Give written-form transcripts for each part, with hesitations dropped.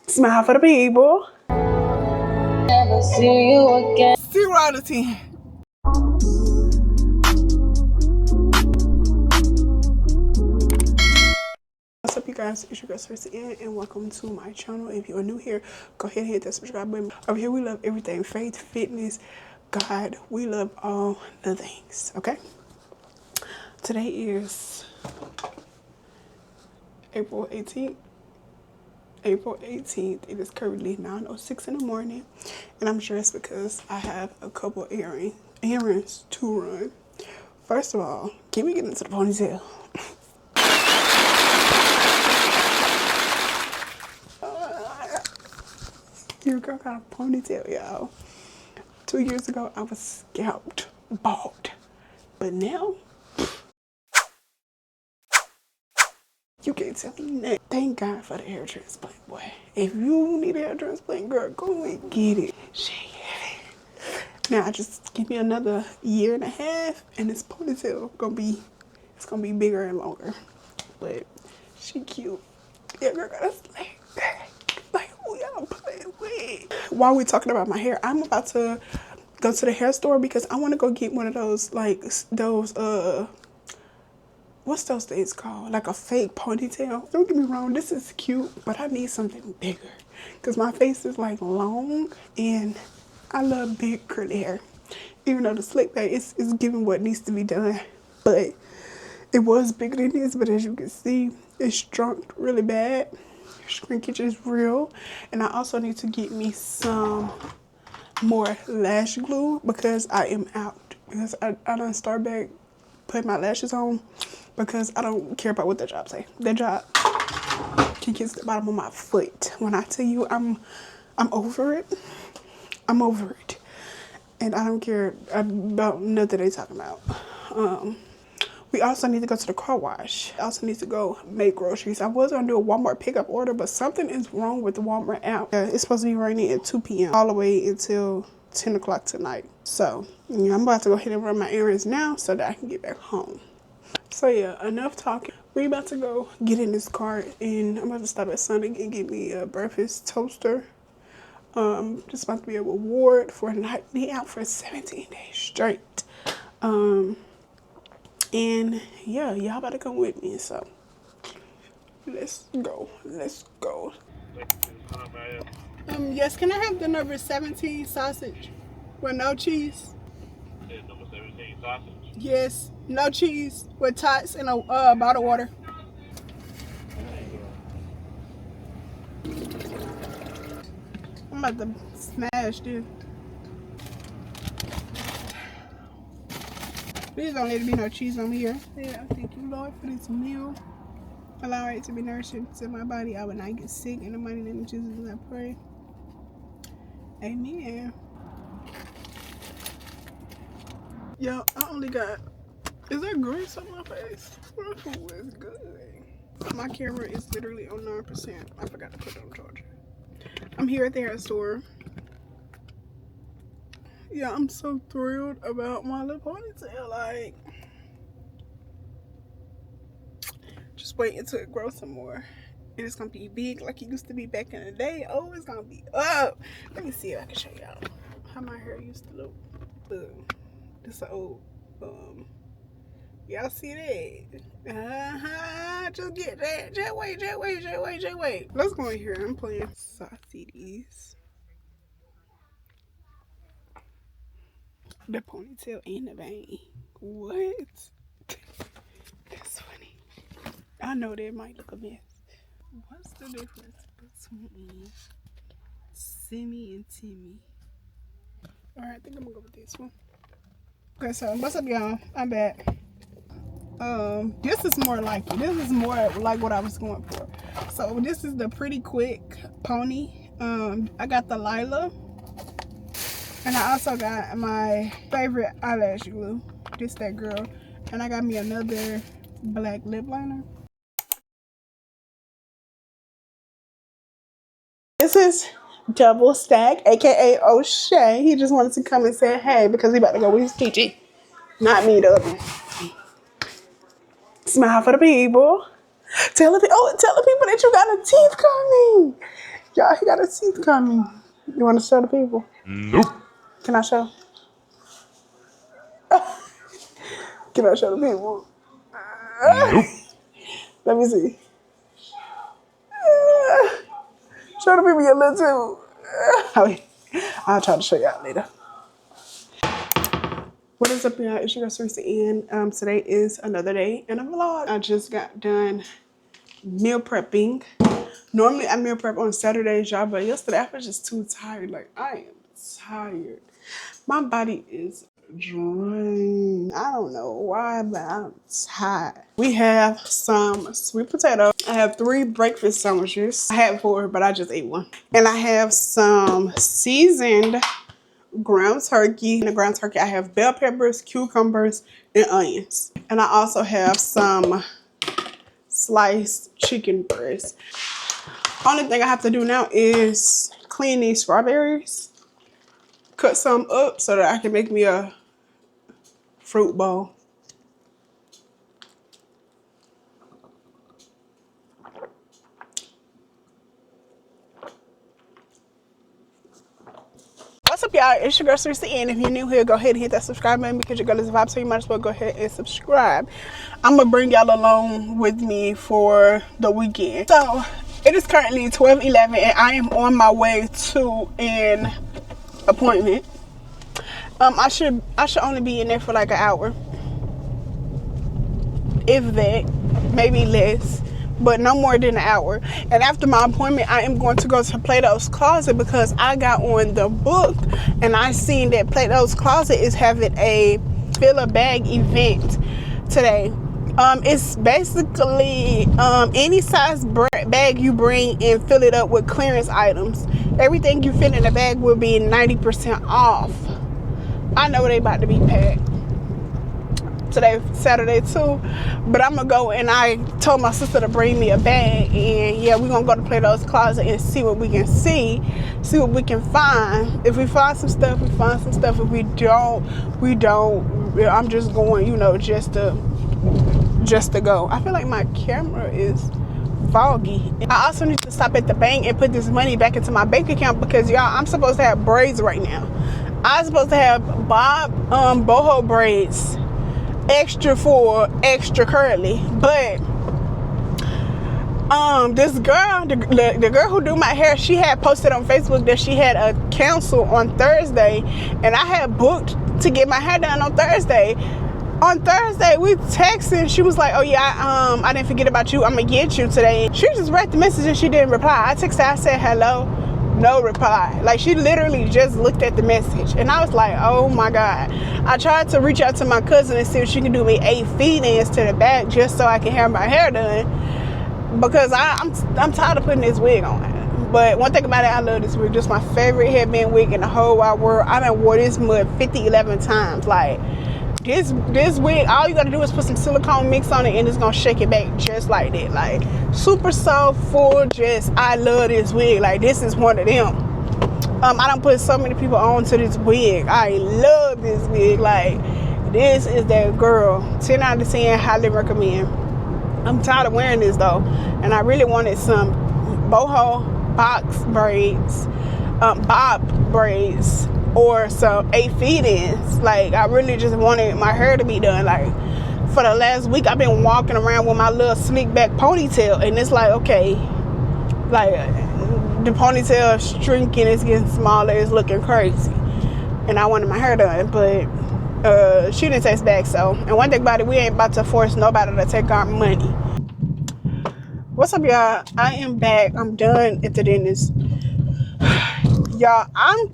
Smile for the people. Never see you again. 0 out of 10. What's up, you guys? It's your girl Sushi, and welcome to my channel. If you are new here, go ahead and hit that subscribe button. Over here, we love everything faith, fitness, God. We love all the things. Okay. Today is April 18th. April 18th. It is currently 9:06 in the morning, and I'm dressed because I have a couple errands to run. First of all, can we get into the ponytail? Your girl got a ponytail, y'all. 2 years ago, I was scalped, bald, but now you can't tell me nothing. Thank God for the hair transplant, boy. If you need a hair transplant, girl, go and get it. She get it. Now, just give me another year and a half, and this ponytail gonna be bigger and longer. But she cute. Yeah, girl, got a slang. Like, who y'all playing with? While we're talking about my hair, I'm about to go to the hair store because I want to go get one of those, like, those, what's those things called? Like a fake ponytail. Don't get me wrong, this is cute, but I need something bigger because my face is like long and I love big curly hair. Even though the slick back is giving what needs to be done, but it was bigger than this, but as you can see, it's shrunk really bad. Shrinkage is real. And I also need to get me some more lash glue because I am out. Because I done start back putting my lashes on because I don't care about what that job say. That job can kiss the bottom of my foot. When I tell you I'm over it, I'm over it. And I don't care about nothing they talking about. We also need to go to the car wash. I also need to go make groceries. I was gonna do a Walmart pickup order, but something is wrong with the Walmart app. It's supposed to be raining at 2 p.m. all the way until 10 o'clock tonight. So, yeah, I'm about to go ahead and run my errands now so that I can get back home. So, yeah, enough talking. We're about to go get in this car, and I'm about to stop at Sonic and get me a breakfast toaster. Just about to be a reward for not being out for 17 days straight. And yeah, y'all about to come with me, so let's go. Yes, can I have the number 17 sausage with no cheese? Number 17 sausage? Yes, no cheese with tots and a bottle of water. I'm about to smash this. Please don't let there be no cheese on here. Yeah, thank you, Lord, for this meal. Allow it to be nourishing to my body. I would not get sick. In the mighty name of Jesus, I pray. Amen. Yo, I only got... Is there grease on my face? My food is good. My camera is literally on 9%. I forgot to put it on charger. I'm here at the hair store. Yeah, I'm so thrilled about my little ponytail. Like, just wait until it grows some more. And it's gonna be big like it used to be back in the day. Oh, it's gonna be up. Let me see if I can show y'all how my hair used to look. This is old. Y'all see that? Just get that. Just wait. Let's go in here. I'm playing sausages. The ponytail and the bang. What? That's funny. I know that might look a mess. What's the difference between Simmy and Timmy? Alright, I think I'm gonna go with this one. Okay, so what's up, y'all? I'm back. This is more like it. This is more like what I was going for. So this is the Pretty Quick pony. I got the Lila. And I also got my favorite eyelash glue. This that girl. And I got me another black lip liner. This is Double Stack, aka O'Shea. He just wanted to come and say hey because he about to go with his TG. Not me, the other. Smile for the people. Tell the people that you got a teeth coming. Y'all, he got his teeth coming. You want to show the people? Nope. Can I show? Can I show the people? Nope. Let me see. Show the people your little too. I'll try to show y'all later. What is up, y'all? It's your girl Sushi, and today is another day in a vlog. I just got done meal prepping. Normally I meal prep on Saturdays, y'all, but yesterday I was just too tired. Like, I am tired. My body is drained. I don't know why, but I'm tired. We have some sweet potato. I have 3 breakfast sandwiches. I had 4, but I just ate 1. And I have some seasoned ground turkey. In the ground turkey, I have bell peppers, cucumbers, and onions. And I also have some sliced chicken breast. Only thing I have to do now is clean these strawberries, cut some up so that I can make me a fruit bowl. What's up, y'all? It's your girl Sushi, and if you're new here, go ahead and hit that subscribe button because your girl is a vibe, so you might as well go ahead and subscribe. I'm gonna bring y'all along with me for the weekend. So it is currently 12:11 and I am on my way to an appointment. I should only be in there for like an hour, if that, maybe less, but no more than an hour. And after my appointment, I am going to go to Plato's Closet because I got on the book and I seen that Plato's Closet is having a fill a bag event today. It's basically any size bag you bring and fill it up with clearance items. Everything you fit in the bag will be 90% off. I know they about to be packed today, Saturday too, but I'm gonna go, and I told my sister to bring me a bag, and yeah, we're gonna go to Plato's Closet and see what we can see what we can find. If we find some stuff, we find some stuff. If we don't, we don't. I'm just going, you know, just to go. I feel like my camera is foggy. I also need to stop at the bank and put this money back into my bank account because, y'all, I'm supposed to have braids right now. I'm supposed to have boho braids, extra full, extra curly, but this girl, the girl who do my hair, she had posted on Facebook that she had a cancel on Thursday, and I had booked to get my hair done on Thursday. On Thursday, we texted. She was like, "Oh yeah, I didn't forget about you. I'm gonna get you today." She just read the message and she didn't reply. I texted her. I said hello, no reply. Like, she literally just looked at the message, and I was like, "Oh my God!" I tried to reach out to my cousin and see if she can do me 8 feed-ins to the back just so I can have my hair done, because I'm tired of putting this wig on. But one thing about it, I love this wig. Just my favorite headband wig in the whole wide world. I done wore this mud 11 times. Like, this wig, all you gotta do is put some silicone mix on it and it's gonna shake it back just like that. Like, super soft, full, just, I love this wig. Like, this is one of them. I done put so many people on to this wig. I love this wig. Like, this is that girl. 10 out of 10, highly recommend. I'm tired of wearing this though, and I really wanted some boho box braids, bob braids, or some 8 feed-ins. Like, I really just wanted my hair to be done. Like, for the last week, I've been walking around with my little slick back ponytail, and it's like, okay, like, the ponytail is shrinking, it's getting smaller, it's looking crazy, and I wanted my hair done, but she didn't text back. So, and one thing about it, we ain't about to force nobody to take our money. What's up, y'all? I am back. I'm done at the dentist. Y'all, I'm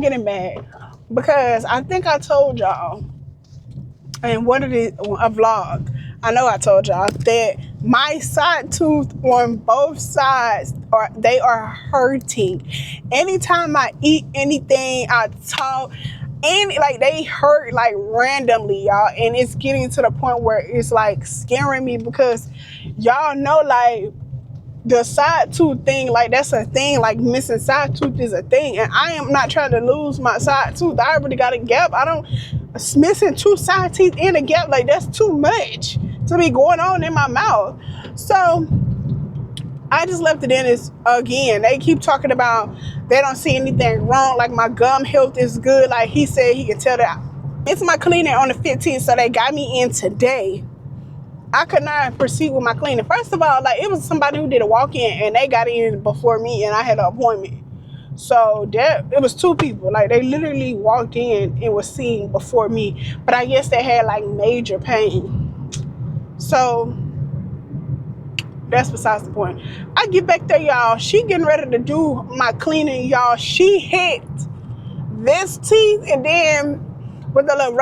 getting mad because I think I told y'all in one of a vlog, I know I told y'all that my side tooth on both sides are hurting. Anytime I eat anything, I talk, and like, they hurt like randomly, y'all, and it's getting to the point where it's like scaring me because y'all know, like, the side tooth thing, like, that's a thing. Like, missing side tooth is a thing, and I am not trying to lose my side tooth. I already got a gap. Missing 2 side teeth in a gap, like, that's too much to be going on in my mouth. So I just left the dentist again. They keep talking about they don't see anything wrong. Like my gum health is good. Like he said he could tell that. It's my cleaning on the 15th, so they got me in today. I could not proceed with my cleaning. First of all, like it was somebody who did a walk-in and they got in before me and I had an appointment. So that it was two people. Like they literally walked in and was seen before me. But I guess they had like major pain. So that's besides the point. I get back there, y'all. She getting ready to do my cleaning, y'all. She hit this teeth and then with the little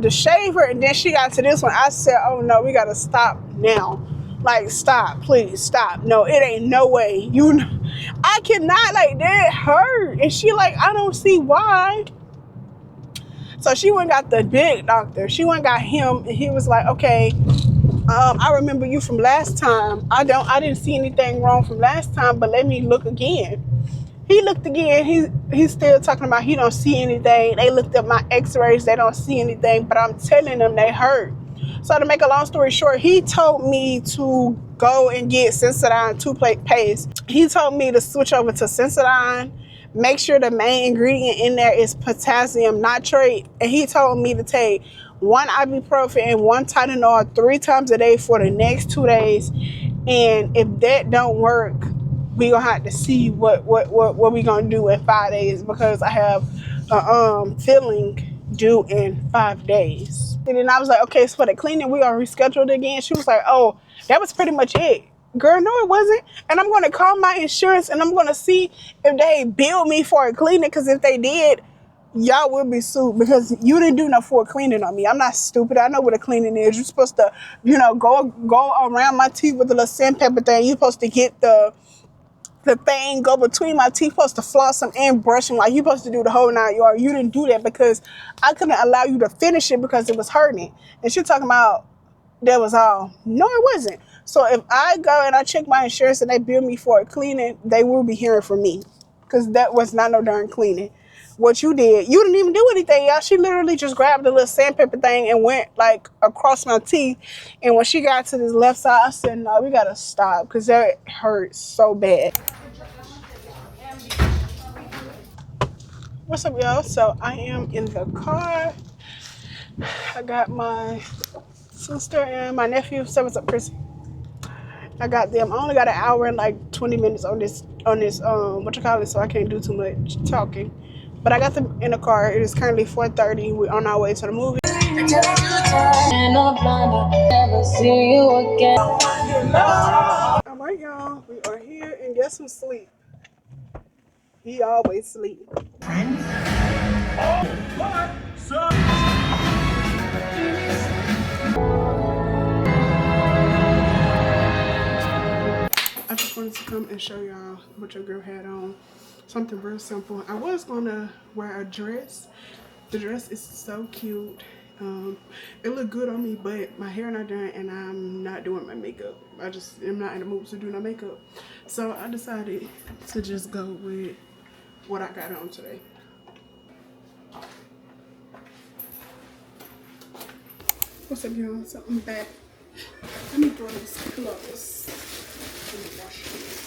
the shaver, and then she got to this one. I said, "Oh no, we gotta stop now. Like, stop, please, stop. No, it ain't no way. I cannot. Like that hurt." And she like, "I don't see why." So she went and got the big doctor. She went and got him, and he was like, "Okay, I remember you from last time. I didn't see anything wrong from last time, but let me look again." He looked again. He's still talking about he don't see anything. They looked at my x-rays. They don't see anything, but I'm telling them they hurt. So to make a long story short, he told me to go and get Sensodyne 2-plate paste. He told me to switch over to Sensodyne. Make sure the main ingredient in there is potassium nitrate. And he told me to take 1 ibuprofen and 1 Tylenol 3 times a day for the next 2 days. And if that don't work, we gonna have to see what we gonna do in 5 days, because I have a filling due in 5 days. And then I was like, okay, so for the cleaning, we gonna reschedule it again. She was like, oh, that was pretty much it. Girl, no, it wasn't. And I'm gonna call my insurance and I'm gonna see if they bill me for a cleaning, because if they did, y'all will be sued, because you didn't do no full cleaning on me. I'm not stupid. I know what a cleaning is. You're supposed to, go around my teeth with a little sandpaper thing. You're supposed to get the thing go between my teeth, supposed to floss them and brush them. Like, you supposed to do the whole 9 yards. You didn't do that because I couldn't allow you to finish it because it was hurting. And she talking about that was all. No, it wasn't. So if I go and I check my insurance and they bill me for a cleaning, they will be hearing from me, because that was not no darn cleaning. What you did, you didn't even do anything, y'all. She literally just grabbed the little sandpaper thing and went like across my teeth. And when she got to this left side, I said, no, we gotta stop, because that hurts so bad. What's up, y'all? So I am in the car. I got my sister and my nephew. So what's up, Chris? I got them. I only got an hour and like 20 minutes on this so I can't do too much talking. But I got them in the car. It is currently 4:30. We're on our way to the movie. All right, y'all. We are here, and guess who's asleep? He always sleep. I just wanted to come and show y'all what your girl had on. Something real simple. I was gonna wear a dress. The dress is so cute. It looked good on me, but my hair not done and I'm not doing my makeup. I just am not in the mood to do no makeup. So I decided to just go with what I got on today. What's up, y'all? So I'm back. Let me throw these clothes. Let me wash these.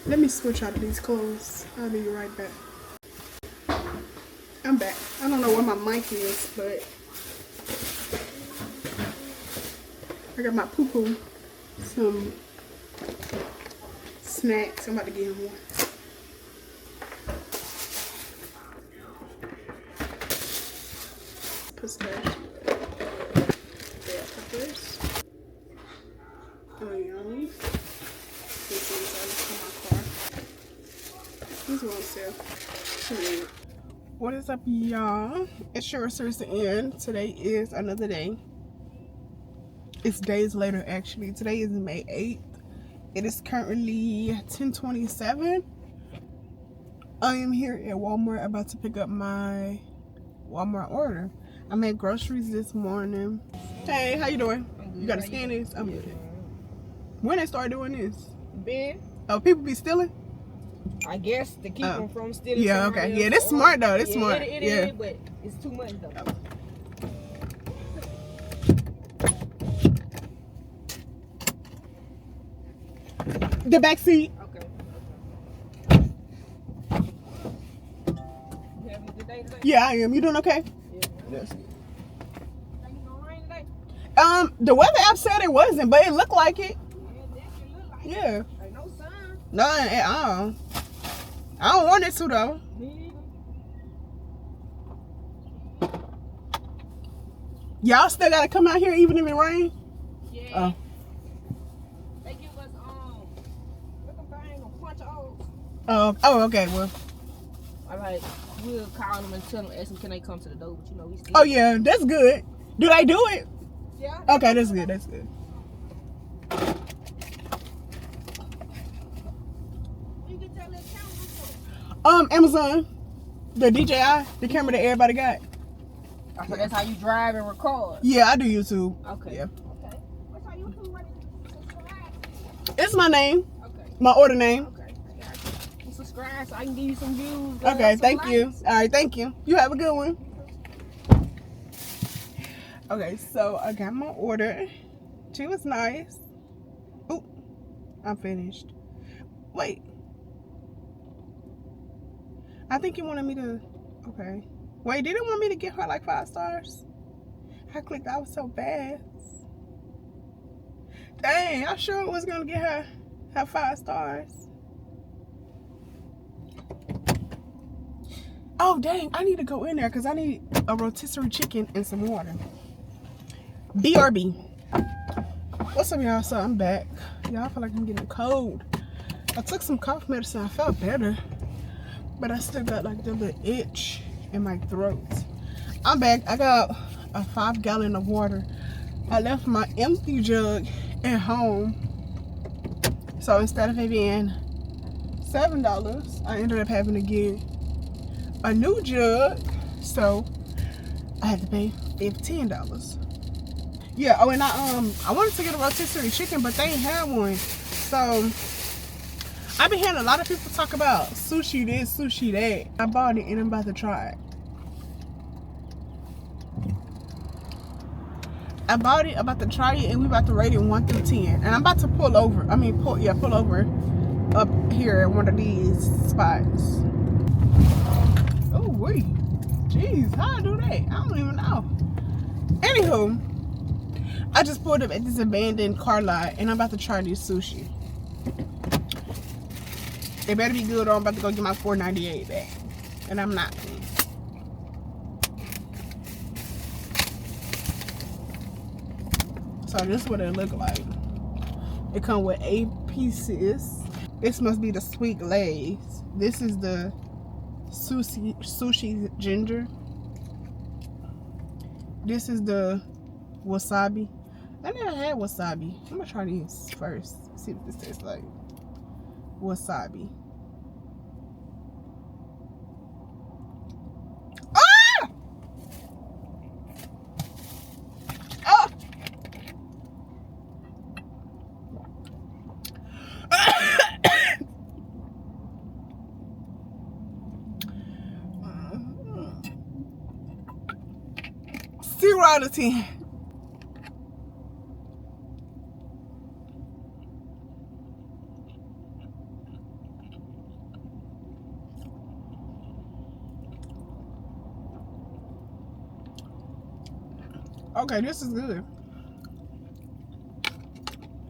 Let me switch out of these clothes. I'll be right back. I'm back. I don't know where my mic is, but I got my poo-poo, some snacks. I'm about to get him one. Pistachio, bell peppers, onions. This one's on my car. These won't sell. What is up, y'all? It's your sister Ann. Today is another day. It's days later, actually. Today is May 8th. It is currently 10:27. I am here at Walmart about to pick up my Walmart order. I made groceries this morning. Hey, how you doing? You gotta scan this? I'm good. When they start doing this? Big. Oh, people be stealing? I guess to keep them from stealing. Yeah, okay. Yeah, that's smart though. That's smart. It is, but it's too much though. The back seat. Okay. You having a good day today? Yeah, I am. You doing okay? Yeah. Yes. Think it's gonna rain today? The weather app said it wasn't, but it looked like it. Yeah, it definitely look like Yeah. it. Like no sun. None at all. I don't want it to though. Me Y'all still gotta come out here even if it rain? Yeah. They give us looking thing, a bunch of O's. Oh, okay, well. I like we'll call them and tell them, ask them can they come to the door, but you know we still. Oh yeah, that's good. Do they do it? Yeah. Okay, that's good. That's good. You get that little camera from? Amazon, the DJI, the camera that everybody got. So that's how you drive and record. Yeah, I do YouTube. Okay. Yeah. Okay. What's our YouTube? What is it? Subscribe. It's my name, Okay. my order name. Okay. I got you. Subscribe so I can give you some views. Okay, thank you. All right, thank you. You have a good one. Okay, so I got my order. She was nice. Oop, I'm finished. Wait. I think you wanted me to, okay. Wait, did it want me to give her like 5 stars? I clicked, I was so fast. Dang, I sure was gonna get her 5 stars. Oh dang, I need to go in there because I need a rotisserie chicken and some water. BRB. What's up, y'all? So I'm back. Y'all, I feel like I'm getting cold. I took some cough medicine. I felt better, but I still got like the little itch in my throat. I'm back. I got a 5-gallon of water. I left my empty jug at home, so instead of it being $7, I ended up having to get a new jug, so I had to pay $15. Yeah. Oh, and I wanted to get a rotisserie chicken, but they ain't had one. So I've been hearing a lot of people talk about sushi this, sushi that. I bought it and I'm about to try it. I bought it, about to try it, and we about to rate it 1 through 10. And I'm about to pull over. I mean, pull over up here at one of these spots. Oh, wait. Jeez, how I do that? I don't even know. Anywho, I just pulled up at this abandoned car lot, and I'm about to try this sushi. It better be good, or I'm about to go get my $4.98 back. And I'm not paying. So this is what it look like. It come with 8 pieces. This must be the sweet glaze. This is the sushi ginger. This is the wasabi. I never had wasabi. I'm gonna try these first. See what this tastes like. Wasabi. Ah! Ah! 0 out of 10. Okay, this is good.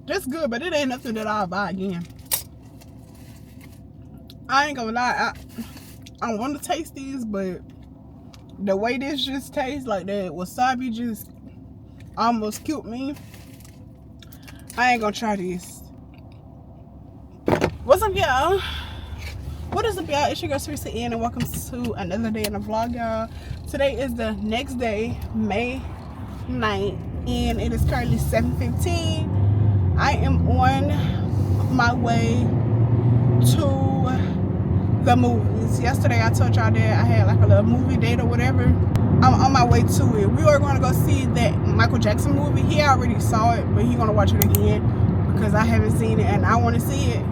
This good, but it ain't nothing that I'll buy again. I ain't gonna lie, I want to taste these, but the way this just tastes, like that wasabi just almost killed me. I ain't gonna try this. What's up, y'all? What is up, y'all? It's your girl Sushi, and welcome to another day in the vlog, y'all. Today is the next day, May 9th, and it is currently 7:15. I am on my way to the movies. Yesterday I told y'all that I had like a little movie date or whatever. I'm on my way to it. We are going to go see that Michael Jackson movie. He already saw it, but he's going to watch it again because I haven't seen it and I want to see it.